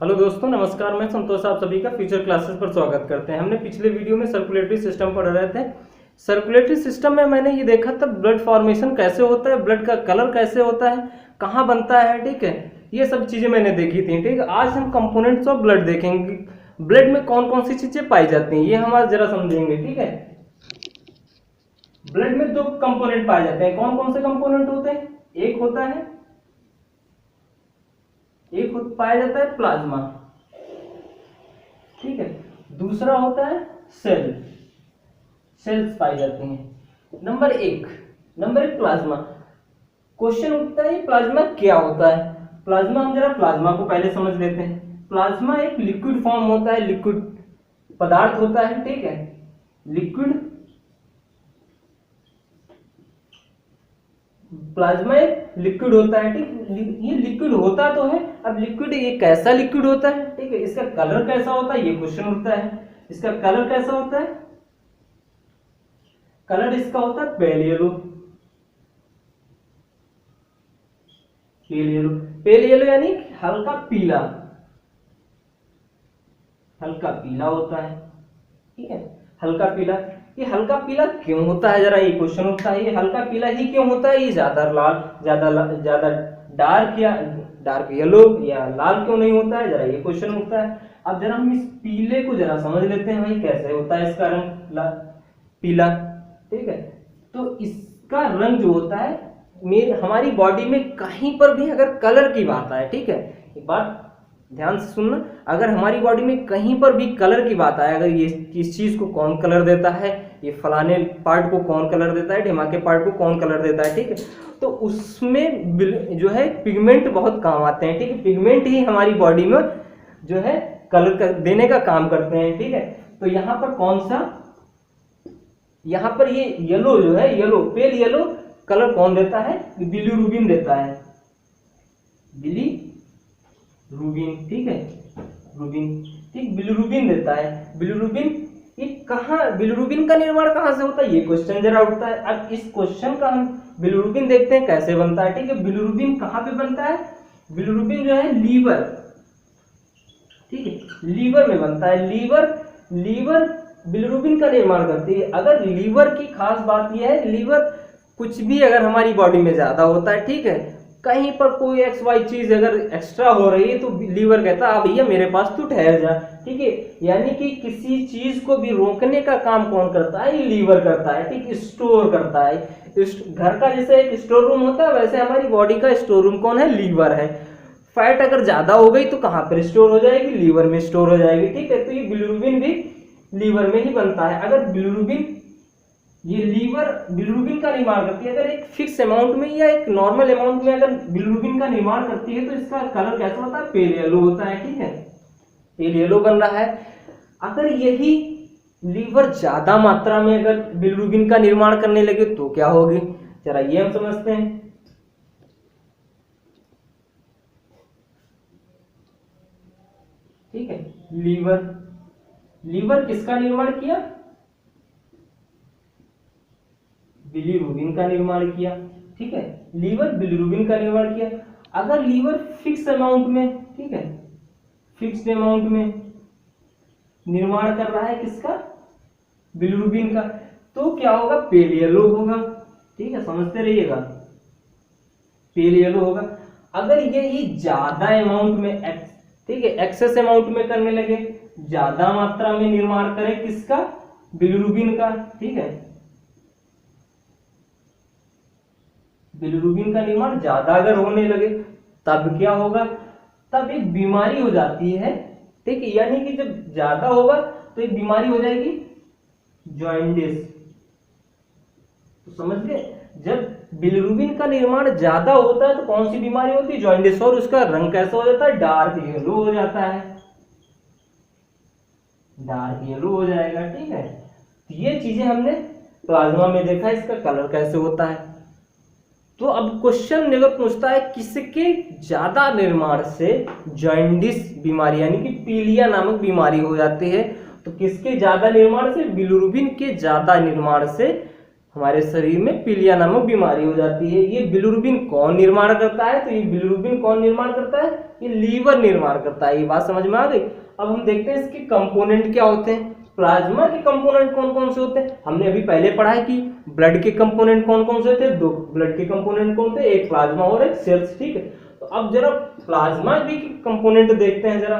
Hello दोस्तों, नमस्कार। मैं संतोष आप सभी का फ्यूचर क्लासेस पर स्वागत करते हैं। हमने पिछले वीडियो में सर्कुलेटरी सिस्टम पढ़ रहे थे। सर्कुलेटरी सिस्टम में मैंने ये देखा था ब्लड फॉर्मेशन कैसे होता है, ब्लड का कलर कैसे होता है, कहाँ बनता है, ठीक है। ये सब चीज़ें मैंने देखी थी, ठीक है। आज हम कंपोनेंट्स ऑफ ब्लड देखेंगे। ब्लड में कौन कौन सी चीज़ें पाई जाती हैं ये हम आज जरा समझेंगे, ठीक है। ब्लड में दो कंपोनेंट पाए जाते हैं। कौन कौन से कंपोनेंट होते हैं? एक पाया जाता है प्लाज्मा, ठीक है। दूसरा होता है सेल्स पाई जाती हैं। नंबर एक प्लाज्मा। क्वेश्चन उठता है प्लाज्मा क्या होता है। प्लाज्मा, हम जरा प्लाज्मा को पहले समझ लेते हैं। प्लाज्मा एक लिक्विड फॉर्म होता है, लिक्विड पदार्थ होता है, ठीक है। प्लाज्मा एक लिक्विड होता है, ठीक। ये लिक्विड होता तो है। अब लिक्विड ये कैसा लिक्विड होता है, ठीक है। इसका कलर कैसा होता है, ये क्वेश्चन उठता है। इसका कलर कैसा होता है? कलर इसका होता है पेल येलो। पेल येलो यानी हल्का पीला होता है, ठीक है। हल्का पीला। ये हल्का पीला क्यों होता है, जरा ये क्वेश्चन उठता है। ये हल्का पीला ही क्यों होता है? ये ज्यादा लाल, ज्यादा डार्क येलो या लाल क्यों नहीं होता है, जरा ये क्वेश्चन उठता है। अब जरा हम इस पीले को जरा समझ लेते हैं, भाई कैसे होता है इसका रंग पीला, ठीक है। तो इसका रंग जो होता है, हमारी बॉडी में कहीं पर भी अगर कलर की बात आए, ठीक है, एक बात ध्यान से सुनना। अगर हमारी बॉडी में कहीं पर भी कलर की बात आए, अगर ये किस चीज को कौन कलर देता है, ये फलाने पार्ट को कौन कलर देता है, ढिमाके पार्ट को कौन कलर देता है, ठीक है, तो उसमें जो है पिगमेंट बहुत काम आते हैं, ठीक है। पिगमेंट ही हमारी बॉडी में जो है कलर देने का काम करते हैं, ठीक है। तो यहाँ पर कौन सा, यहाँ पर ये येलो जो है, पेल येलो कलर कौन देता है? बिलीरुबिन देता है। बिलीरुबिन, ठीक है। बिलीरुबिन देता है। बिलीरुबिन का निर्माण कहाँ से होता है, ये क्वेश्चन जरा उठता है। अब इस क्वेश्चन का हम बिलीरुबिन देखते हैं कैसे बनता है, ठीक है। बिलीरुबिन कहाँ पे बनता है? बिलीरुबिन जो है लीवर, ठीक है, लीवर में बनता है। लीवर बिलीरुबिन का निर्माण करती है। अगर लीवर की खास बात यह है, लीवर कुछ भी अगर हमारी बॉडी में ज्यादा होता है, ठीक है, कहीं पर कोई XY चीज अगर एक्स्ट्रा हो रही है, तो लीवर कहता है भैया मेरे पास तू ठहर जा, ठीक है। यानी कि किसी चीज को भी रोकने का काम कौन करता है? ये लीवर करता है, ठीक। स्टोर करता है। घर का जैसे एक स्टोर रूम होता है, वैसे हमारी बॉडी का स्टोर रूम कौन है? लीवर है। फैट अगर ज्यादा हो गई तो कहाँ पर स्टोर हो जाएगी? लीवर में स्टोर हो जाएगी, ठीक है। तो ये बिलीरुबिन भी लीवर में ही बनता है। अगर बिलीरुबिन का निर्माण करती है, अगर एक फिक्स अमाउंट में या एक नॉर्मल अमाउंट में अगर बिलीरुबिन का निर्माण करती है, तो इसका कलर कैसा होता है? पेल येलो होता है, ठीक है। पेल येलो बन रहा है। अगर यही लीवर ज्यादा मात्रा में अगर बिलीरुबिन का निर्माण करने लगे तो क्या होगी, जरा ये हम समझते हैं, ठीक है। लीवर किसका निर्माण किया? बिलीरुबिन का निर्माण किया, ठीक है। लीवर बिलीरुबिन का निर्माण किया। अगर लीवर फिक्स अमाउंट में, ठीक है, फिक्स्ड अमाउंट में निर्माण कर रहा है किसका? बिलीरुबिन का, तो क्या होगा? पेल येलो होगा, ठीक है, समझते रहिएगा, पेल येलो होगा। अगर ये ज्यादा अमाउंट में, ठीक है, एक्सेस अमाउंट में करने लगे, ज्यादा मात्रा में निर्माण करें किसका? बिलीरुबिन का, ठीक है। बिलीरुबिन का निर्माण ज्यादा अगर होने लगे तब क्या होगा? तब एक बीमारी हो जाती है, ठीक है। यानी कि जब ज्यादा होगा तो एक बीमारी हो जाएगी जॉन्डिस। तो समझ गए, जब बिलीरुबिन का निर्माण ज्यादा होता है तो कौन सी बीमारी होती है? जॉन्डिस। और उसका रंग कैसा हो जाता है? डार्क येलो हो जाता है, डार्क येलो हो जाएगा, ठीक है। ये चीजें हमने प्लाज्मा में देखा, इसका कलर कैसे होता है। तो अब क्वेश्चन अगर पूछता है किसके ज्यादा निर्माण से जॉन्डिस बीमारी यानी कि पीलिया नामक बीमारी हो जाती है, तो किसके ज्यादा निर्माण से? बिलीरुबिन के ज्यादा निर्माण से हमारे शरीर में पीलिया नामक बीमारी हो जाती है। ये बिलीरुबिन कौन निर्माण करता है? तो ये बिलीरुबिन कौन निर्माण करता है? ये लीवर निर्माण करता है। ये बात समझ में आ गई। अब हम देखते हैं इसके कंपोनेंट क्या होते हैं। प्लाज्मा के कंपोनेंट कौन कौन से होते हैं, हमने अभी पहले पढ़ा है कि ब्लड के कंपोनेंट कौन कौन से होते हैं, 2 ब्लड के कंपोनेंट कौन थे, एक प्लाज्मा और एक सेल्स, ठीक है। तो अब जरा प्लाज्मा के कंपोनेंट देखते हैं जरा।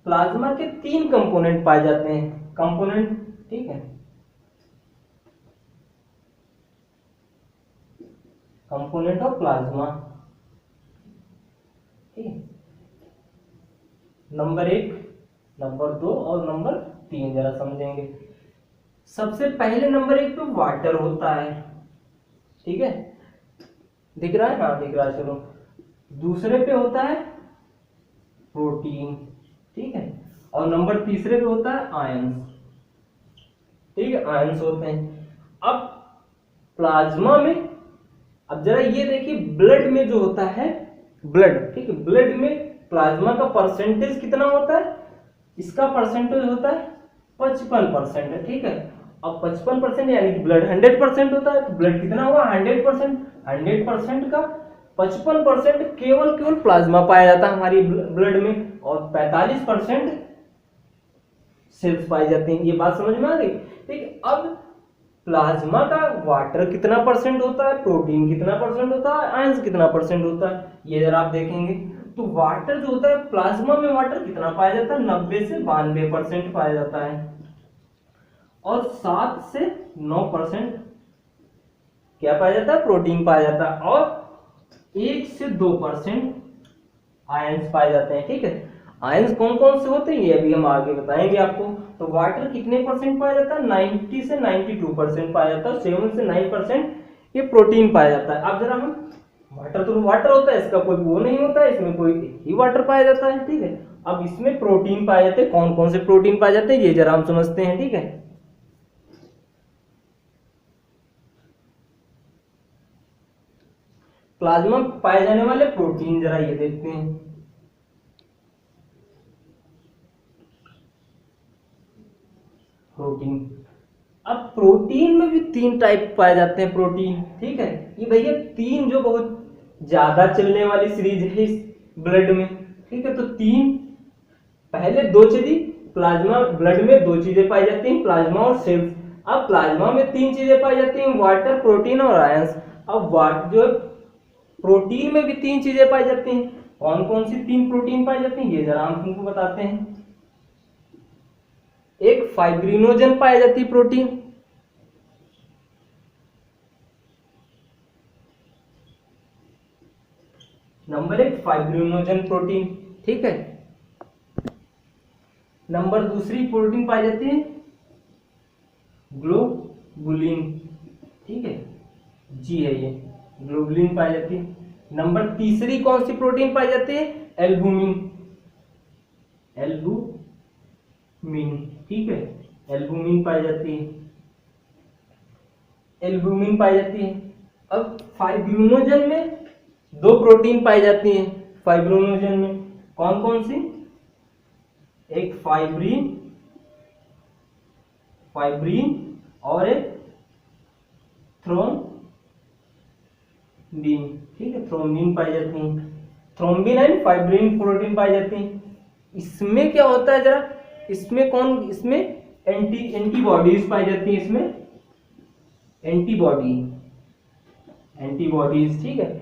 प्लाज्मा के 3 कंपोनेंट पाए जाते हैं, कंपोनेंट, ठीक है। कंपोनेंट ऑफ प्लाज्मा, ठीक है। नंबर 1, नंबर 2 और नंबर 3 जरा समझेंगे। सबसे पहले नंबर 1 पे वाटर होता है, ठीक है, दिख रहा है, हाँ दिख रहा है, चलो। दूसरे पे होता है प्रोटीन, ठीक है, और नंबर तीसरे पे होता है आयंस, ठीक है, आयंस होते हैं। अब प्लाज्मा में, अब जरा ये देखिए, ब्लड में जो होता है, ब्लड, ठीक है, ब्लड में प्लाज्मा का परसेंटेज कितना होता है, इसका परसेंटेज होता है 55% है, ठीक है। अब 55% यानी कि ब्लड 100% होता है, तो ब्लड कितना हुआ 100%, 100% का 55% केवल प्लाज्मा पाया जाता है हमारी ब्लड में, और 45% सेल्स पाई जाती हैं। ये बात समझ में आ गई, ठीक है। अब प्लाज्मा का वाटर कितना परसेंट होता है, प्रोटीन कितना परसेंट होता है, आयंस कितना परसेंट होता है, ये जरा आप देखेंगे। तो वाटर जो होता है, प्लाज्मा में वाटर कितना पाया जाता है, 90 से 92% पाया जाता है, और 7 से 9% क्या पाया जाता है, प्रोटीन पाया जाता है, और 1 से 2% आयंस पाए जाते हैं, ठीक है। आयंस कौन कौन से होते हैं ये अभी हम आगे बताएंगे आपको। तो वाटर कितने परसेंट पाया जाता है, 90 से 92% पाया जाता है, 7 से 9% ये प्रोटीन पाया जाता है। अब जरा हम, वाटर तो वाटर होता है, इसका कोई वो नहीं होता है, इसमें कोई ही वाटर पाया जाता है, ठीक है। अब इसमें प्रोटीन पाए जाते हैं, कौन कौन से प्रोटीन पाए जाते हैं ये जरा हम समझते हैं, ठीक है। प्लाज्मा में पाए जाने वाले प्रोटीन जरा ये देखते हैं। प्रोटीन, अब प्रोटीन में भी 3 टाइप पाए जाते हैं, प्रोटीन, ठीक है। ये भैया 3 जो बहुत ज्यादा चलने वाली सीरीज है इस ब्लड में, ठीक है। तो 3, पहले 2 चीजें प्लाज्मा, ब्लड में 2 चीजें पाई जाती हैं, प्लाज्मा और सेल्स। अब प्लाज्मा में 3 चीजें पाई जाती हैं, वाटर, प्रोटीन और आयंस। अब वाटर जो, प्रोटीन में भी 3 चीजें पाई जाती हैं, कौन कौन सी 3 प्रोटीन पाई जाती हैं ये जरा हम तुमको बताते हैं। एक फाइब्रिनोजन पाई जाती है प्रोटीन, नंबर 1 फाइब्रिनोजन प्रोटीन, ठीक है। नंबर दूसरी प्रोटीन पाई जाती है ग्लोबुलिन, ठीक है, जी है ये, ग्लोबुलिन पाई जाती है। नंबर तीसरी कौन सी प्रोटीन पाई जाती है, एल्बुमिन, एल्बुमिन, ठीक है, एल्बुमिन पाई जाती है, एल्बुमिन पाई जाती है। अब फाइब्रिनोजन में 2 प्रोटीन पाई जाती हैं, फाइब्रिनोजन में कौन कौन सी, एक फाइब्रिन, फाइब्रिन और एक थ्रोम्बिन, ठीक है, थ्रोम्बिन पाई जाती हैं। थ्रोम्बिन एंड फाइब्रिन प्रोटीन पाई जाती हैं। इसमें क्या होता है जरा, इसमें कौन, इसमें एंटीबॉडीज पाई जाती हैं, इसमें एंटीबॉडीज, ठीक है।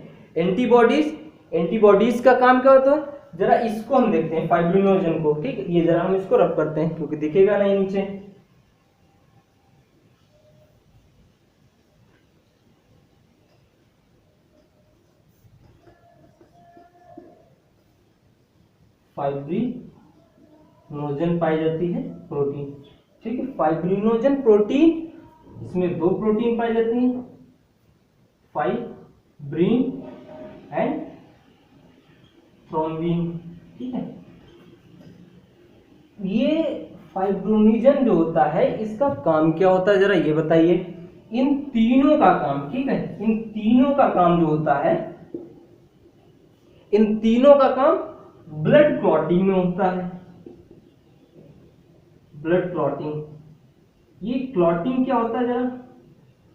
एंटीबॉडीज का काम क्या होता है, जरा इसको हम देखते हैं, फाइब्रिनोजन को, ठीक है। ये जरा हम इसको रब करते हैं क्योंकि दिखेगा नहीं नीचे। फाइब्रिनोजन पाई जाती है प्रोटीन, ठीक है। फाइब्रिनोजन प्रोटीन, इसमें 2 प्रोटीन पाई जाती हैं, फाइब्रिन एंड थ्रोम्बिन, ठीक है। ये फाइब्रिनोजन जो होता है इसका काम क्या होता है जरा ये बताइए। इन तीनों का काम, ठीक है, इन तीनों का काम जो होता है, इन तीनों का काम ब्लड क्लॉटिंग में होता है, ब्लड क्लॉटिंग। ये क्लॉटिंग क्या होता है जरा,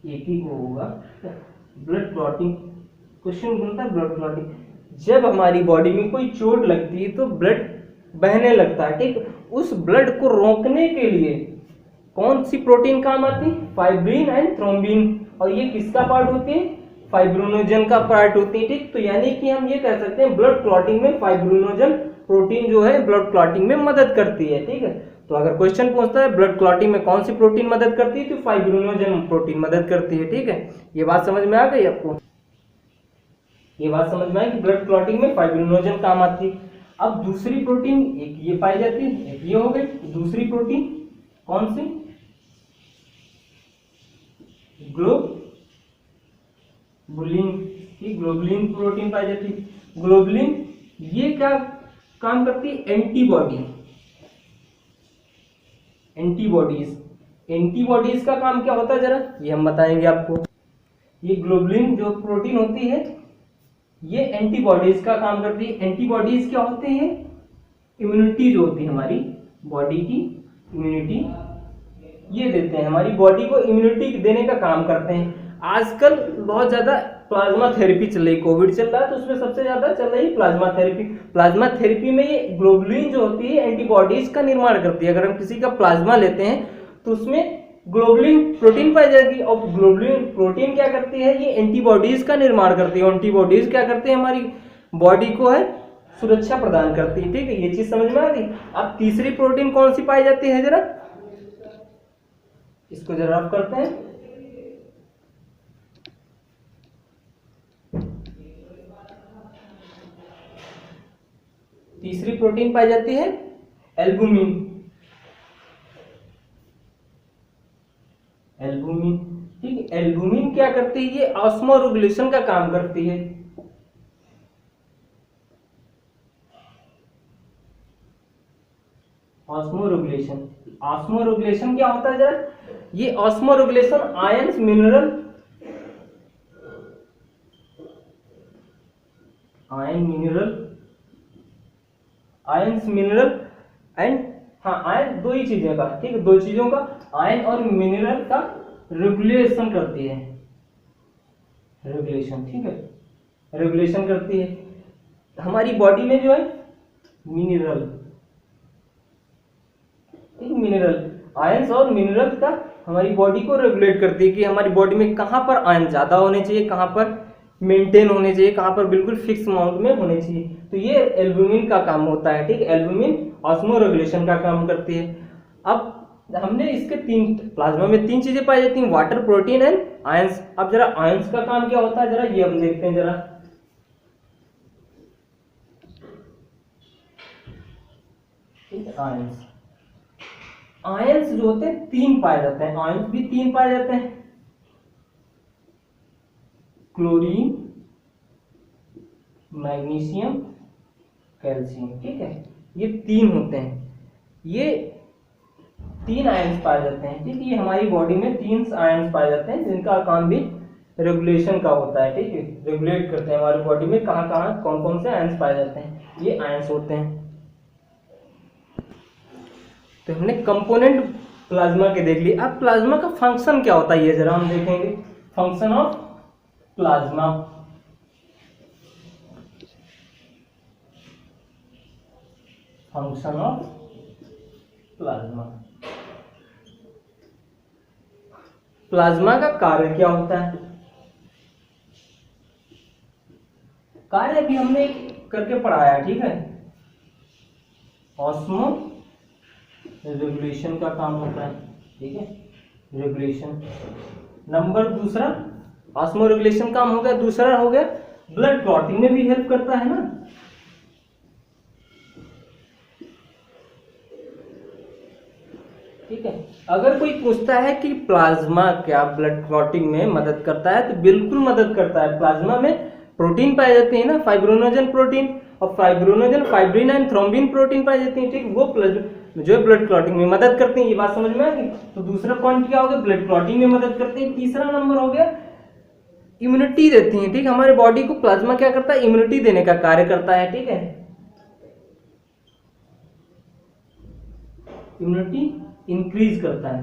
एक ही को होगा। ब्लड क्लॉटिंग क्वेश्चन बनता है ब्लड क्लॉटिंग, जब हमारी बॉडी में कोई चोट लगती है तो ब्लड बहने लगता है, ठीक। उस ब्लड को रोकने के लिए कौन सी प्रोटीन काम आती है? Fibrin and thrombin. और ये किसका पार्ट होती है? फाइब्रिनोजन का पार्ट होती है, ठीक। तो यानी कि हम ये कह सकते हैं ब्लड क्लॉटिंग में फाइब्रिनोजन प्रोटीन जो है ब्लड क्लॉटिंग में मदद करती है, ठीक है। तो अगर क्वेश्चन पूछता है ब्लड क्लॉटिंग में कौन सी प्रोटीन मदद करती है, तो फाइब्रिनोजन प्रोटीन मदद करती है, ठीक है। ये बात समझ में आ गई आपको? ये बात समझ में आई कि ब्लड क्लॉटिंग में फाइब्रिनोजन काम आती है। अब दूसरी प्रोटीन, एक ये पाई जाती है, एक ये हो गई। दूसरी प्रोटीन कौन सी? ग्लोबुलिन की ग्लोबुलिन प्रोटीन पाई जाती है। ग्लोबुलिन ये क्या काम करती है? एंटीबॉडीज का काम क्या होता है जरा ये हम बताएंगे आपको। ये ग्लोबुलिन जो प्रोटीन होती है ये एंटीबॉडीज का काम करती है। एंटीबॉडीज क्या होते हैं? इम्यूनिटी जो होती है हमारी बॉडी की, इम्यूनिटी ये देते हैं, हमारी बॉडी को इम्यूनिटी देने का काम करते हैं। आजकल बहुत ज्यादा प्लाज्मा थेरेपी चल रही, कोविड चल रहा है तो उसमें सबसे ज्यादा चल रही प्लाज्मा थेरेपी। प्लाज्मा थेरेपी में ये ग्लोबुलिन जो होती है एंटीबॉडीज का निर्माण करती है। अगर हम किसी का प्लाज्मा लेते हैं तो उसमें ग्लोबुलिन प्रोटीन पाई जाएगी, और ग्लोबुलिन प्रोटीन क्या करती है? ये एंटीबॉडीज का निर्माण करती है। एंटीबॉडीज क्या करती है? हमारी बॉडी को है सुरक्षा प्रदान करती है, ठीक है। ये चीज समझ में आ गई। अब तीसरी प्रोटीन कौन सी पाई जाती है जरा इसको जरा आप करते हैं। तीसरी प्रोटीन पाई जाती है एल्बुमिन। एल्बुमिन, ठीक है। एल्बुमिन क्या करती है? ये ऑस्मोरेगुलेशन का काम करती है। ऑस्मोरेगुलेशन, ऑस्मोरेगुलेशन क्या होता है जरा? ये osmoregulation ions mineral, ions mineral and, हाँ आयन दो ही चीजें का, ठीक है, दो चीजों का, आयन और मिनरल का रेगुलेशन करती है। रेगुलेशन, ठीक है, रेगुलेशन करती है हमारी बॉडी में जो है मिनरल, ठीक, मिनरल आयंस और मिनरल का हमारी बॉडी को रेगुलेट करती है कि हमारी बॉडी में कहाँ पर आयन ज्यादा होने चाहिए, कहाँ पर मेंटेन होने चाहिए, कहाँ पर बिल्कुल फिक्स अमाउंट में होने चाहिए। तो ये एल्बुमिन का काम होता है, ठीक। एल्बुमिन ऑस्मो रेगुलेशन का काम करती है। अब हमने इसके तीन, प्लाज्मा में तीन चीजें पाई जाती हैं, वाटर, प्रोटीन एंड आयंस। अब जरा आयंस का काम क्या होता है जरा ये हम देखते हैं जरा। आयंस, आयंस जो होते हैं तीन पाए जाते हैं, आयंस भी तीन पाए जाते हैं, क्लोरीन, मैग्नीशियम, कैल्शियम, ठीक है। ये तीन होते हैं, ये तीन आयंस पाए जाते हैं, ठीक है। ये हमारी बॉडी में तीन आयंस पाए जाते हैं जिनका काम भी रेगुलेशन का होता है, ठीक है। रेगुलेट करते हैं हमारी बॉडी में कहाँ कहाँ कौन कौन से आयंस पाए जाते हैं, ये आयंस होते हैं। तो हमने कंपोनेंट प्लाज्मा के देख लिए। अब प्लाज्मा का फंक्शन क्या होता है ये जरा हम देखेंगे। Function of plasma, function of plasma, plasma का कार्य क्या होता है? कार्य भी हमने करके पढ़ाया, ठीक है। ऑस्मो रेगुलेशन का काम होता है, ठीक है, रेगुलेशन। नंबर दूसरा ऑस्मो रेगुलेशन काम हो गया। दूसरा हो गया ब्लड क्लॉटिंग में भी हेल्प करता है ना, ठीक है। अगर कोई पूछता है कि प्लाज्मा क्या ब्लड क्लॉटिंग में मदद करता है, तो बिल्कुल मदद करता है। प्लाज्मा में प्रोटीन पाए जाते हैं ना, फाइब्रिनोजन प्रोटीन, और fibrinogen, fibrin and thrombin protein पाई जाती है, ठीक। वो जो ब्लड क्लॉटिंग में मदद करते हैं, ये बात समझ में आ गई। तो दूसरा पॉइंट क्या हो गया? ब्लड क्लॉटिंग में मदद करते हैं। तीसरा नंबर हो गया इम्यूनिटी देती है, ठीक। हमारे बॉडी को प्लाज्मा क्या करता है? इम्यूनिटी देने का कार्य करता है, ठीक है। इम्यूनिटी इंक्रीज करता है,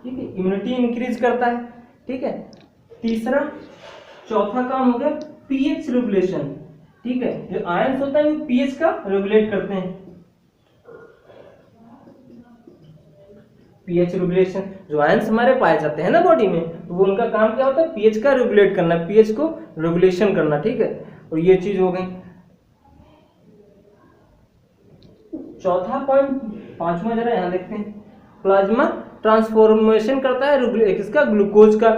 ठीक है, इम्यूनिटी इंक्रीज करता है। ठीक है, तीसरा चौथा काम हो गया पीएच रेगुलेशन। ठीक है, जो आयंस होता है वो पीएच का रेगुलेट करते हैं। पीएच रेगुलेशन, जो आयंस हमारे पाए जाते हैं ना बॉडी में, तो वो उनका काम क्या होता है, पीएच का रेगुलेट करना, पीएच को रेगुलेशन करना। ठीक है, और ये चीज हो गई। चौथा पॉइंट, पांचवा जरा यहां देखते हैं, प्लाज्मा ट्रांसफॉर्मेशन करता है किसका, ग्लूकोज का,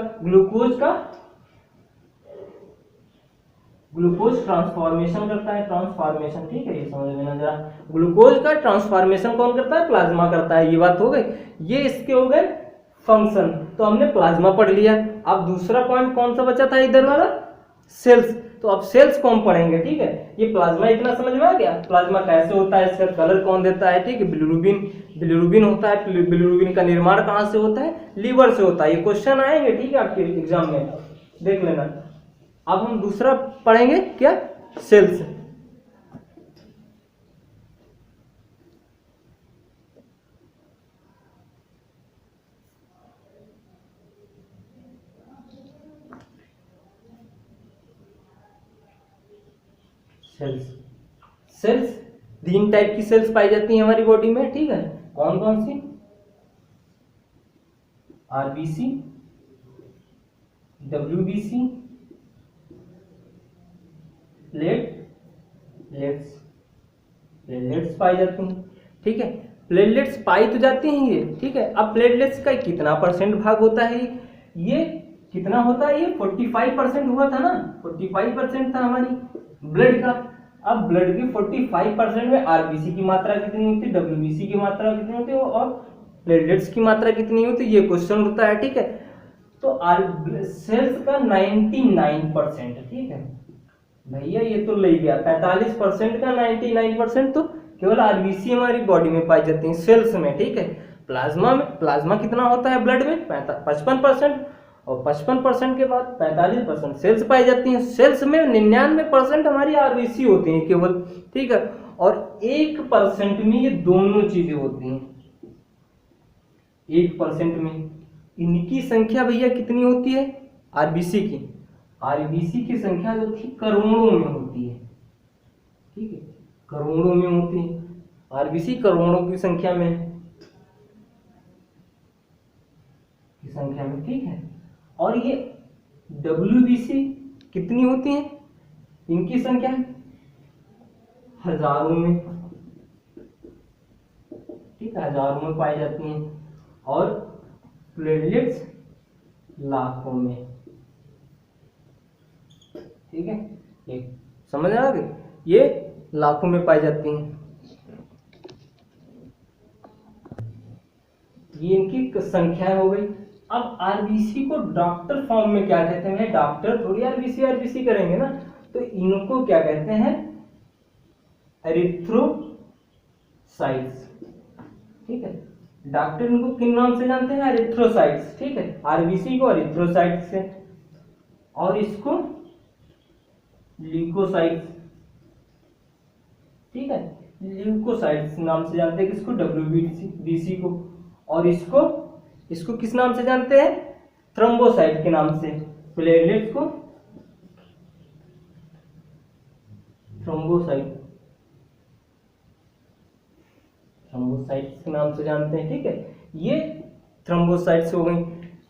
ग्लूकोज ट्रांसफॉर्मेशन करता है, ट्रांसफॉर्मेशन। ठीक है, ये समझ लेना जरा, ग्लूकोज का ट्रांसफॉर्मेशन कौन करता है, प्लाज्मा करता है। ये बात हो गई, ये इसके हो गए फंक्शन। तो हमने प्लाज्मा पढ़ लिया। अब दूसरा पॉइंट कौन सा बचा था इधर वाला, सेल्स। तो अब सेल्स को हम पढ़ेंगे। ठीक है, ये प्लाज्मा इतना समझ में आ गया, प्लाज्मा कैसे होता है, इसका कलर कौन देता है। ठीक है, बिलिरुबिन होता है। बिलिरुबिन का निर्माण कहाँ से होता है, लीवर से होता है। ये क्वेश्चन आएंगे, ठीक है, आपके एग्जाम में, देख लेना। अब हम दूसरा पढ़ेंगे क्या, सेल्स। सेल्स 3 टाइप की सेल्स पाई जाती हैं हमारी बॉडी में। ठीक है, कौन कौन सी, आरबीसी, डब्ल्यूबीसी, प्लेटलेट्स पाई जाती हैं। ठीक है, प्लेटलेट्स पाई तो जाती हैं ये। ठीक है, अब प्लेटलेट्स का कितना परसेंट भाग होता है, ये कितना होता है, ये 45% हुआ था ना, 45% था हमारी ब्लड का। अब ब्लड के 45% में आरबीसी की मात्रा कितनी होती है, डब्ल्यूबीसी की मात्रा कितनी होती है और प्लेटलेट्स की मात्रा कितनी होती है, ये क्वेश्चन होता है। ठीक है, तो सेल्स का 99%। ठीक है भैया, ये तो ले गया 45% का 99%, तो केवल आरबीसी हमारी बॉडी में पाई जाती है सेल्स में। ठीक है, प्लाज्मा कितना होता है ब्लड में, 55%, और 55% के बाद 45% सेल्स पाई जाती हैं। सेल्स में 99% हमारी आरबीसी होती हैं केवल। ठीक है, और 1% में ये दोनों चीजें होती हैं। 1% में इनकी संख्या भैया कितनी होती है, आरबीसी की संख्या जो थी करोड़ों में होती है। ठीक है, करोड़ों में होती है आरबीसी, करोड़ों की संख्या में ठीक है, और ये डब्ल्यूबीसी कितनी होती है, इनकी संख्या हजारों में। ठीक है, हजारों में पाई जाती हैं, और प्लेटलेट्स लाखों में। ठीक है, ये समझ आ गई, ये लाखों में पाई जाती हैं। ये इनकी संख्या हो गई। अब आरबीसी को डॉक्टर फॉर्म में क्या कहते हैं, डॉक्टर थोड़ी आरबीसी करेंगे ना, तो इनको क्या कहते हैं, एरिथ्रोसाइट्स। ठीक है, डॉक्टर इनको किन नाम से जानते हैं, एरिथ्रोसाइट्स। ठीक है, आरबीसी को एरिथ्रोसाइट्स से, और इसको ल्यूकोसाइट्स। ठीक है, ल्यूकोसाइट्स नाम से जानते हैं किसको, डब्ल्यूबीसी को, और इसको किस नाम से जानते हैं, थ्रोम्बोसाइट के नाम से। प्लेटलेट्स को थ्रोम्बोसाइट्स के नाम से जानते हैं। ठीक है, ये थ्रोम्बोसाइट्स हो गई।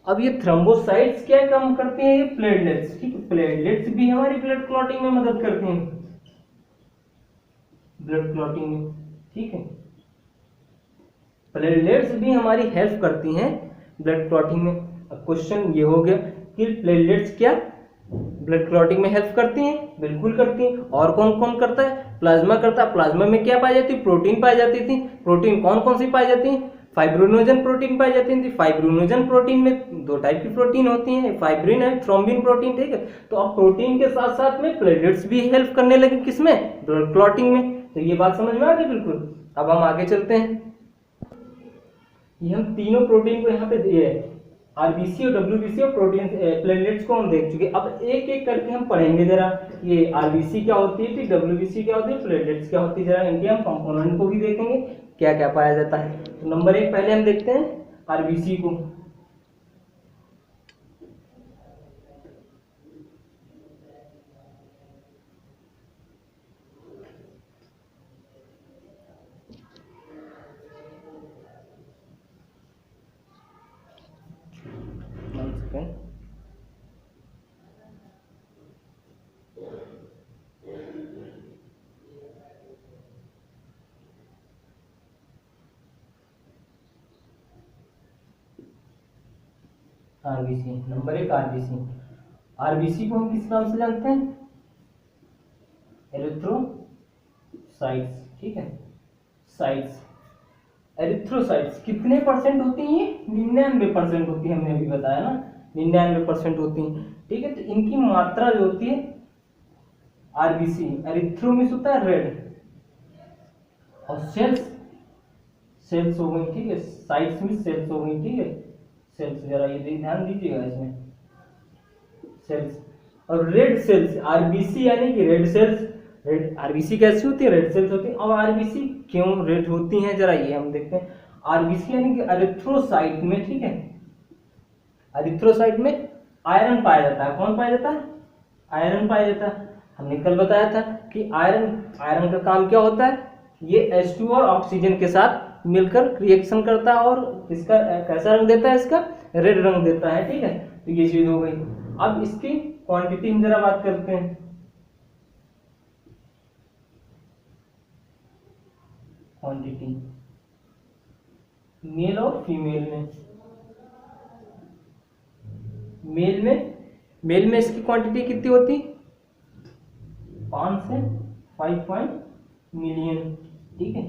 अब ये थ्रोम्बोसाइट्स क्या काम करते हैं, ये प्लेटलेट्स। ठीक है, प्लेटलेट्स भी हमारी ब्लड क्लॉटिंग में मदद करते हैं, ब्लड क्लॉटिंग में। ठीक है, प्लेटलेट्स भी हमारी हेल्प करती हैं ब्लड क्लॉटिंग में। अब क्वेश्चन ये हो गया कि प्लेटलेट्स क्या ब्लड क्लॉटिंग में हेल्प करती हैं, बिल्कुल करती हैं। और कौन कौन करता है, प्लाज्मा करता है। प्लाज्मा में क्या पाई जाती है, प्रोटीन पाई जाती थी। प्रोटीन कौन कौन सी पाई जाती है, फाइब्रिनोजन प्रोटीन पाई जाती थी। फाइब्रिनोजन प्रोटीन में 2 टाइप की प्रोटीन होती हैं, फाइब्रिन है, थ्रोम्बिन प्रोटीन। ठीक है, तो अब प्रोटीन के साथ साथ में प्लेटलेट्स भी हेल्प करने लगे, किसमें, ब्लड क्लॉटिंग में। तो ये बात समझ में आ गई बिल्कुल। अब हम आगे चलते हैं। ये हम तीनों प्रोटीन को यहाँ पे दिए, आरबीसी और डब्ल्यूबीसी और प्रोटीन प्लेटलेट्स को हम देख चुके। अब एक एक करके हम पढ़ेंगे जरा, ये आरबीसी क्या होती है, फिर डब्ल्यूबीसी क्या होती है, प्लेटलेट्स क्या होती है, जरा इनके हम कंपोनेंट को भी देखेंगे क्या क्या पाया जाता है। तो नंबर 1 पहले हम देखते हैं आरबीसी को। Second. RBC number 1 RBC. RBC को हम किस नाम से जानते हैं? एरिथ्रोसाइट्स, ठीक है, साइट्स। एरिथ्रोसाइट्स कितने परसेंट होती हैं? 99% होती है, हमने अभी बताया ना, 99% होती हैं, ठीक है। तो इनकी मात्रा जो होती है आरबीसी, एरिथ्रो मींस होता है रेड, और सेल्स, सेल्स हो गई, ठीक है, साइट्स में सेल्स हो गई, ठीक है, सेल्स, जरा ये ध्यान दीजिएगा इसमें, सेल्स। और रेड सेल्स, आरबीसी यानी कि रेड सेल्स। रेड आरबीसी कैसी होती है? रेड सेल्स होती है। और आरबीसी क्यों रेड होती हैं, जरा ये हम देखते हैं। आरबीसी यानी कि एरिथ्रोसाइट में, ठीक है, एरिथ्रोसाइट में आयरन पाया जाता है। कौन पाया जाता है? आयरन पाया जाता है। हमने कल बताया था कि आयरन का काम क्या होता है? ये H2 और ऑक्सीजन के साथ मिलकर रिएक्शन करता है और इसका कैसा रंग देता है? इसका रेड रंग देता है, ठीक है। तो ये चीज हो गई। अब इसकी क्वांटिटी हम जरा बात करते हैं। क्वांटिटी मेल और फीमेल में, मेल में इसकी क्वांटिटी कितनी होती? 5 से 5 मिलियन, ठीक है,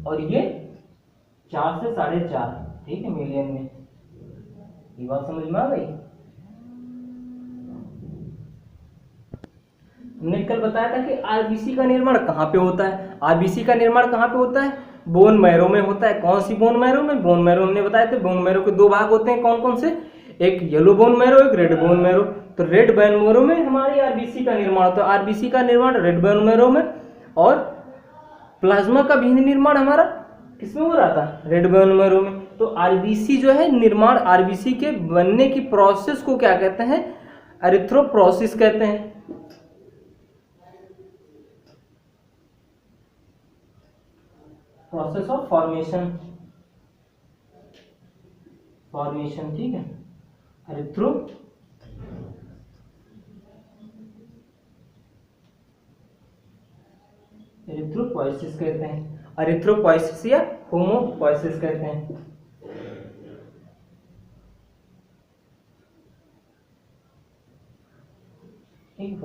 और ये 4 से 4.5, ठीक है, मिलियन में। ये बात समझ में आ गई? हमने कल बताया था कि आरबीसी का निर्माण कहाँ पे होता है? आरबीसी का निर्माण कहाँ पे होता है? बोन मैरो में होता है। कौन सी बोन मैरो में? बोन मैरो हमने बताया था, बोन मैरो के 2 भाग होते हैं, कौन कौन से? एक येलो बोन मैरो, एक रेड बोन मैरो। तो रेड बोन मैरो में हमारी आरबीसी का निर्माण होता है। आरबीसी का निर्माण रेड बोन मैरो में, और प्लाज्मा का भी निर्माण हमारा किसमें हो रहा था? रेड बोन मैरो में। तो आरबीसी जो है, निर्माण आरबीसी के बनने की प्रोसेस को क्या कहते हैं? एरिथ्रोप्रोसिस कहते हैं। प्रोसेस ऑफ फॉर्मेशन, ठीक है, एरिथ्रोपोइसिस कहते हैं, एरिथ्रोपोइसिस या होमोपोइसिस कहते हैं। ठीक,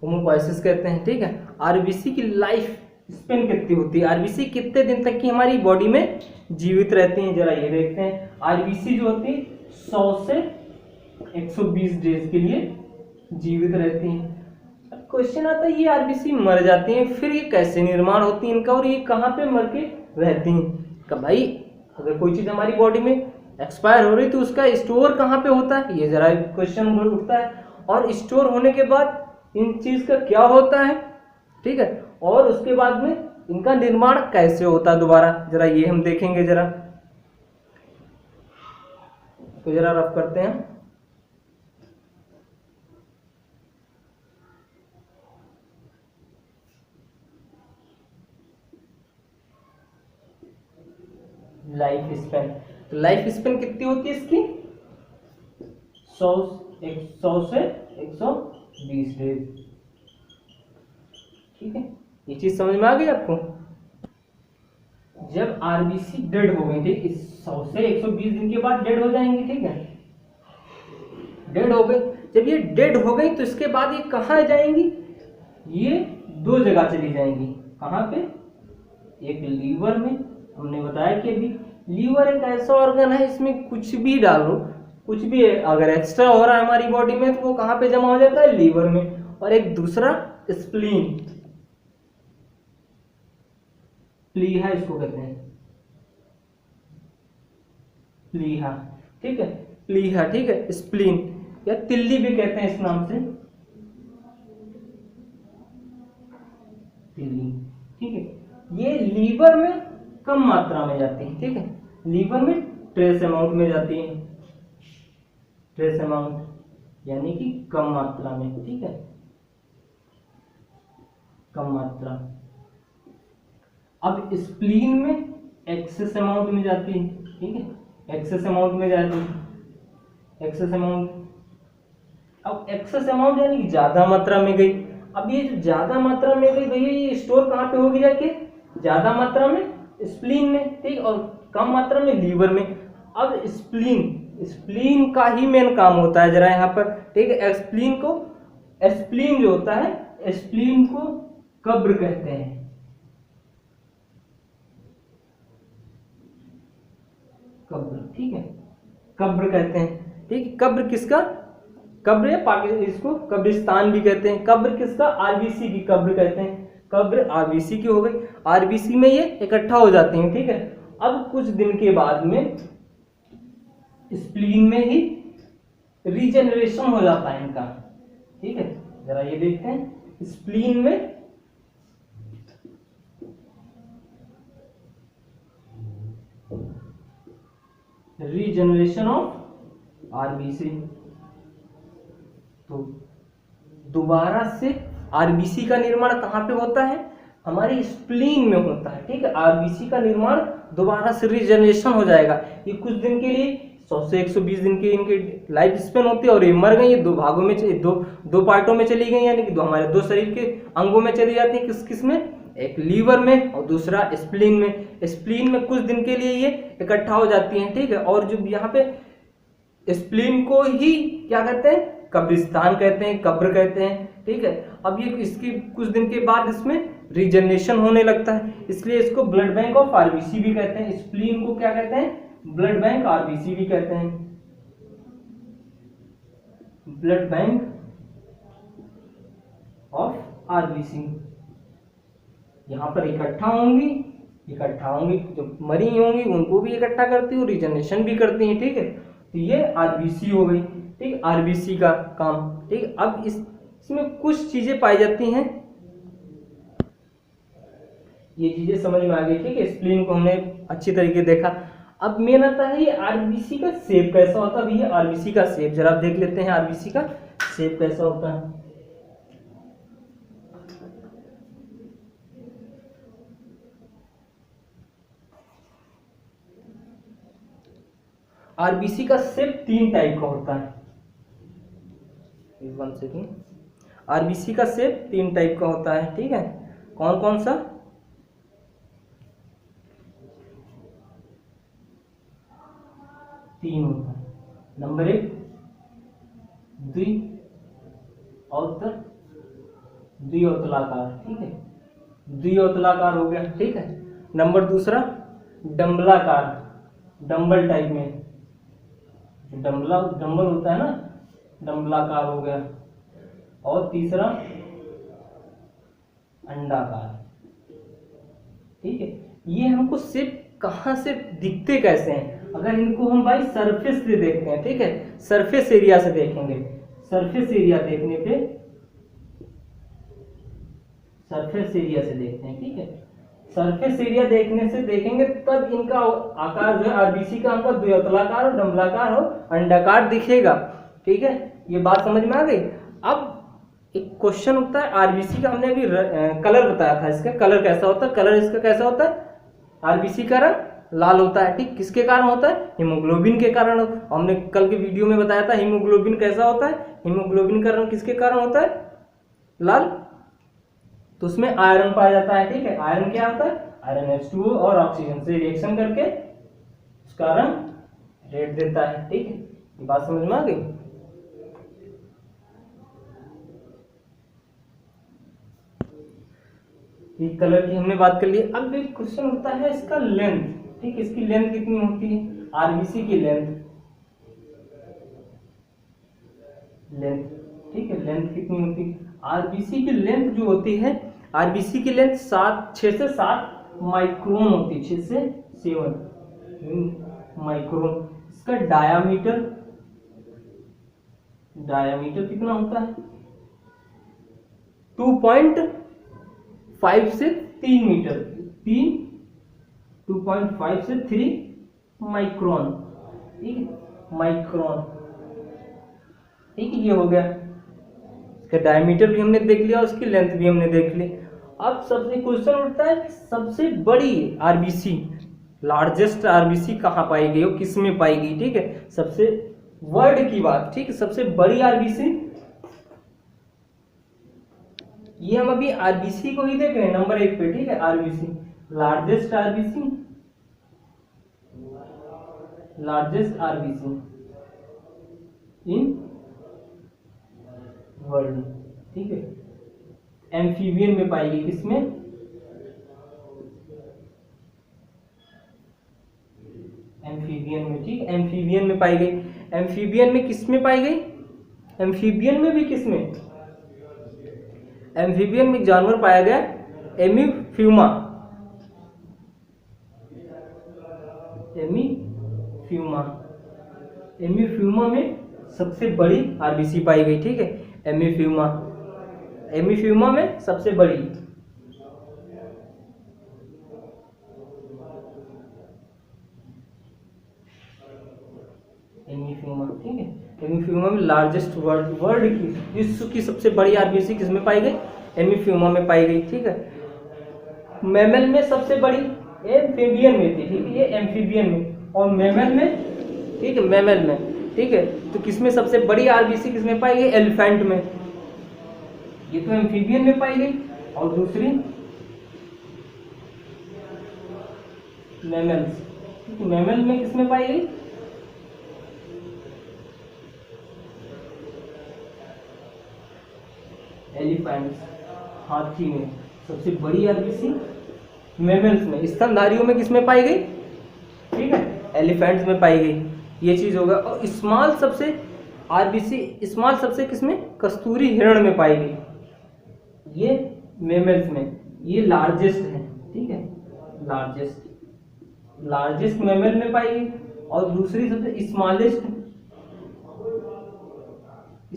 होमोपोइसिस कहते हैं, ठीक है। आरबीसी की लाइफ स्पेन कितनी होती है? आरबीसी कितने दिन तक की हमारी बॉडी में जीवित रहती हैं, जरा ये देखते हैं। आरबीसी जो होती है 100 से 120 डेज के लिए जीवित रहती हैं। क्वेश्चन आता है, ये आरबीसी मर जाती हैं, फिर ये कैसे निर्माण होती है इनका, और ये कहाँ पे मर के रहती हैं? कि भाई अगर कोई चीज हमारी बॉडी में एक्सपायर हो रही तो उसका स्टोर कहाँ पे होता है? ये जरा क्वेश्चन उठता है। और स्टोर होने के बाद इन चीज का क्या होता है, ठीक है, और उसके बाद में इनका निर्माण कैसे होता है दोबारा, जरा ये हम देखेंगे। जरा तो जरा रफ करते हैं। लाइफ स्पेन, तो लाइफ स्पेन कितनी होती है इसकी? 100 से 120 डेज, ठीक है। ये चीज समझ में आ गई आपको? जब आरबीसी डेड हो गई, ठीक, 100 से 120 दिन के बाद डेड हो जाएंगी, ठीक है, डेड हो गई। जब ये डेड हो गई तो इसके बाद ये कहाँ जाएंगी? ये 2 जगह चली जाएंगी। कहाँ पे? एक लीवर में, हमने बताया कि अभी लीवर एक ऐसा ऑर्गन है, इसमें कुछ भी डालो, कुछ भी अगर एक्स्ट्रा हो रहा है हमारी बॉडी में तो वो कहाँ पे जमा हो जाता है? लीवर में। और एक दूसरा स्प्लीन, प्लीहा इसको कहते हैं, प्लीहा, ठीक है, प्लीहा, ठीक है, स्प्लीन या तिल्ली भी कहते हैं इस नाम से, तिल्ली, ठीक है। ये लीवर में कम मात्रा में जाती है, ठीक है, लीवर में ट्रेस अमाउंट में जाती है, ट्रेस अमाउंट यानी कि कम मात्रा में, ठीक है, कम मात्रा। अब स्प्लीन में एक्सेस अमाउंट में जाती है, ठीक है, एक्सेस अमाउंट में जाए तो एक्सेस अमाउंट, अब एक्सेस अमाउंट यानी कि ज्यादा मात्रा में गई। अब ये जो ज्यादा मात्रा में गई भैया ये स्टोर कहाँ पे होगी जाके, ज्यादा मात्रा में स्प्लीन में, ठीक, और कम मात्रा में लीवर में। अब स्प्लीन का ही मेन काम होता है जरा यहाँ पर, ठीक है। स्प्लीन जो होता है, स्प्लीन को कब्र कहते हैं, कब्र, ठीक है, कब्र कहते हैं, ठीक। कब्र किसका, कब्र या पाकिस्तान, इसको कब्रिस्तान भी कहते हैं। कब्र किसका, आरबीसी की कब्र कहते हैं। कब्र आरबीसी की हो गई, आरबीसी में ये इकट्ठा हो जाती हैं, ठीक है। अब कुछ दिन के बाद में स्प्लीन में ही रीजनरेशन हो जाता है इनका, ठीक है। जरा ये देखते हैं, स्प्लीन में रीजनरेशन ऑफ आरबीसी, तो दोबारा से आरबीसी का निर्माण कहाँ पे होता है, हमारी स्प्लीन में होता है, ठीक है। आरबीसी का निर्माण दोबारा से रीजनरेशन हो जाएगा। ये कुछ दिन के लिए 100 से 120 दिन की इनकी लाइफ स्पेन होती है और ये मर गई, ये दो भागों में दो पार्टों में चली गई, यानी कि हमारे दो शरीर के अंगों में चली जाती है। किस किस में, एक लीवर में और दूसरा स्प्लीन में। स्प्लीन में कुछ दिन के लिए ये इकट्ठा हो जाती हैं, ठीक है। और जो यहाँ पे स्प्लीन को ही क्या कहते हैं, कब्रिस्तान कहते हैं, कब्र कहते हैं, ठीक है। अब ये इसकी कुछ दिन के बाद इसमें रीजनरेशन होने लगता है, इसलिए इसको ब्लड बैंक ऑफ आरबीसी भी कहते हैं। स्प्लीन को क्या कहते हैं, ब्लड बैंक आरबीसी भी कहते हैं, ब्लड बैंक ऑफ आरबीसी। यहां पर इकट्ठा होंगी, जो मरी होंगी उनको भी इकट्ठा करती है और रीजनरेशन भी करती हैं, ठीक है। तो ये आरबीसी हो गई, ठीक, आरबीसी का काम, ठीक। अब इसमें कुछ चीजें पाई जाती हैं, ये चीजें समझ में आ गई, ठीक है। स्प्लीन को हमने अच्छी तरीके देखा। अब मेन आता है ये आरबीसी का शेप कैसा होता है। ये आरबीसी का शेप जरा देख लेते हैं, आरबीसी का शेप कैसा होता है। आरबीसी का शेप 3 टाइप का होता है। आरबीसी का शेप 3 टाइप का होता है, ठीक है। कौन कौन सा, तीन होता है। नंबर 1 द्विअवतलाकार, ठीक है, द्विअवतलाकार हो गया, ठीक है। नंबर 2 डंबलाकार, डंबल टाइप में, डंबल होता है ना, डंबलाकार हो गया। और तीसरा अंडाकार, ठीक है। ये हमको सिर्फ कहां से दिखते कैसे हैं, अगर इनको हम भाई सरफेस से देखते हैं, ठीक है, सरफेस एरिया से देखेंगे। सरफेस एरिया देखने पे, सरफेस एरिया से देखते हैं, ठीक है। सरफेस एरिया देखने से देखेंगे तब इनका आकार जो है आरबीसी का हमको द्विअवतलाकार और डंबलाकार और अंडाकार दिखेगा, ठीक है। ये बात समझ में आ गई। अब एक क्वेश्चन होता है आरबीसी का, हमने अभी कलर बताया था, इसका कलर कैसा होता है, कलर इसका कैसा होता है, आरबीसी का रंग लाल होता है, ठीक। किसके कारण होता है, हीमोग्लोबिन के कारण। हमने कल के वीडियो में बताया था हीमोग्लोबिन कैसा होता है, हीमोग्लोबिन का रंग किसके कारण होता है, लाल। तो उसमें आयरन पाया जाता है, ठीक है। आयरन क्या होता है, आयरन H2O और ऑक्सीजन से रिएक्शन करके उसका रंग रेड देता है, ठीक है। ये बात समझ में आ गई। कलर की हमने बात कर ली। अब एक क्वेश्चन होता है इसका लेंथ, ठीक, इसकी लेंथ कितनी होती है, आरबीसी की लेंथ, ठीक है, लेंथ कितनी होती है। आरबीसी की लेंथ जो होती है, आरबीसी की लेंथ 6 से 7 माइक्रोन होती है, 6 से 7 माइक्रोन। इसका डायामीटर कितना होता है, 2.5 से 3 मीटर, 2.5 से 3 माइक्रोन, ठीक है, माइक्रोन, ठीक है। ये हो गया, इसका डायमीटर भी हमने देख लिया, उसकी लेंथ भी हमने देख ली। अब सबसे क्वेश्चन उठता है सबसे बड़ी आरबीसी लार्जेस्ट आरबीसी कहाँ पाई गई और किस में पाई गई, ठीक है, सबसे वर्ल्ड की बात, ठीक है, सबसे बड़ी आरबीसी, ये हम अभी आरबीसी को ही देख रहे हैं नंबर 1 पे, ठीक है, RBC, largest RBC, largest RBC in world, ठीक है, एम्फीबियन में पाई गई, किसमें, एम्फीबियन में, ठीक, एम्फीबियन में पाई गई, एम्फीबियन में किस में पाई गई, एम्फीबियन में भी किस में, एम्फीबियन में जानवर पाया गया एमीफ्यूमा, एमीफ्यूमा, एमीफ्यूमा में सबसे बड़ी आरबीसी पाई गई, ठीक है, एमीफ्यूमा, एमीफ्यूमा में सबसे बड़ी, एमीफ्यूमा, ठीक है, एमीफ्यूमा में लार्जेस्ट वर्ल्ड की, विश्व की सबसे बड़ी आरबीसी किसमें पाई गई, एमीफ्यूमा में पाई गई, ठीक है। मैमल में सबसे बड़ी एम्फीबियन में थी, ठीक है, ये एम्फीबियन में, और मैमल में, ठीक है, मैमल में, ठीक है, तो किसमें सबसे बड़ी आरबीसी किसमें पाई गई, एलिफेंट में, ये तो एम्फीबियन में पाई गई, और दूसरी मैमल्स, मैमल में किसमें पाई गई, एलिफेंट्स, हाथी में, सबसे बड़ी आरबीसी मैमल्स में, स्तनधारियों में किसमें पाई गई, ठीक है, एलिफेंट्स में पाई गई, ये चीज होगा। और स्मॉल सबसे आरबीसी, स्मॉल सबसे किसमें, कस्तूरी हिरण में पाई गई, ये मैमल्स में, ये लार्जेस्ट है, ठीक है, लार्जेस्ट, लार्जेस्ट मैमल में पाई गई, और दूसरी सबसे स्मॉलेस्ट,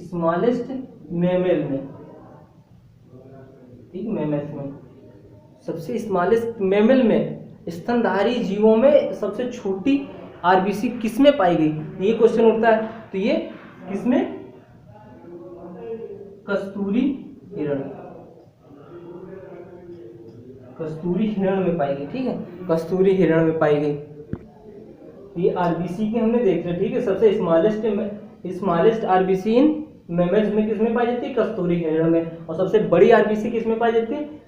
स्मॉलेस्ट मैमल में, ठीक, मैमल्स में सबसे स्मॉलेस्ट मैमल में, स्तनधारी जीवों में सबसे छोटी आरबीसी किसमें पाई गई, ये क्वेश्चन उठता है, तो ये किसमें, कस्तूरी हिरण, कस्तूरी हिरण में पाई गई, ठीक है, कस्तूरी हिरण में पाई गई। ये आरबीसी की हमने देख लिया, ठीक है, सबसे स्मॉलेस्ट आरबीसी इन मैमल्स में किसमें पाई जाती है, कस्तूरी हिरण में, और सबसे बड़ी आरबीसी किसमें पाई जाती है,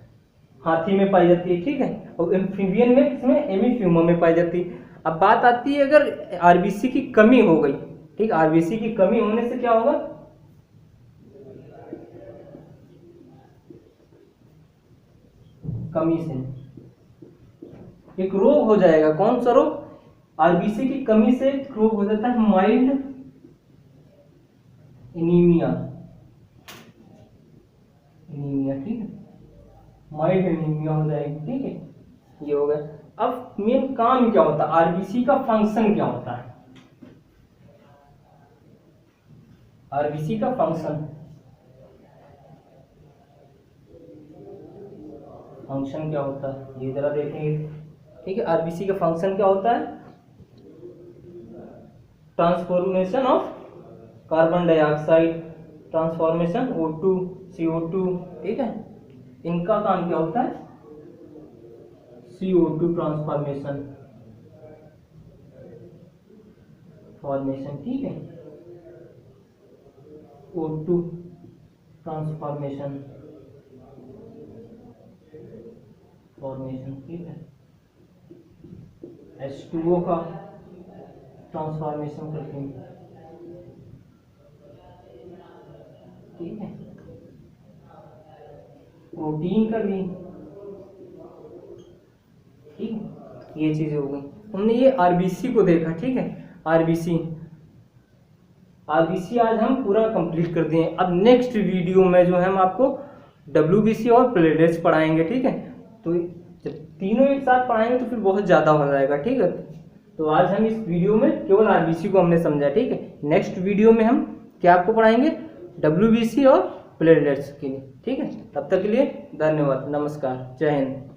हाथी में पाई जाती है, ठीक है, और एम्फीबियन में किसमें, एमीफ्यूमा में पाई जाती है। अब बात आती है अगर आरबीसी की कमी हो गई, ठीक, आरबीसी की कमी होने से क्या होगा, कमी से एक रोग हो जाएगा, कौन सा रोग, आरबीसी की कमी से रोग हो जाता है माइल्ड एनीमिया, एनीमिया, ठीक है, माइल्ड एनीमिया हो जाएगी, ठीक है, ये हो गया। अब मेन काम क्या होता है, आरबीसी का फंक्शन क्या होता है, आरबीसी का फंक्शन, फंक्शन क्या होता है ये जरा देखेंगे, ठीक है, आरबीसी का फंक्शन क्या होता है, transformation of carbon dioxide, transformation O2 CO2, ठीक है, इनका काम क्या होता है, CO2 ट्रांसफॉर्मेशन, फॉर्मेशन, ठीक है, O2 ट्रांसफॉर्मेशन, फॉर्मेशन, ठीक है, H2O का ट्रांसफॉर्मेशन करते हैं, ठीक है, प्रोटीन का भी, ठीक है, ये चीजें हो गई। हमने ये आरबीसी को देखा, ठीक है, आरबीसी, आरबीसी आज हम पूरा कंप्लीट कर दिए। अब नेक्स्ट वीडियो में जो है हम आपको डब्ल्यूबीसी और प्लेटलेट्स पढ़ाएंगे, ठीक है, तो जब तीनों एक साथ पढ़ाएंगे तो फिर बहुत ज़्यादा हो जाएगा, ठीक है। तो आज हम इस वीडियो में केवल आरबीसी को हमने समझा, ठीक है। नेक्स्ट वीडियो में हम क्या आपको पढ़ाएंगे, डब्ल्यूबीसी और प्लेटलेट्स के लिए, ठीक है। तब तक के लिए धन्यवाद, नमस्कार, जय हिंद।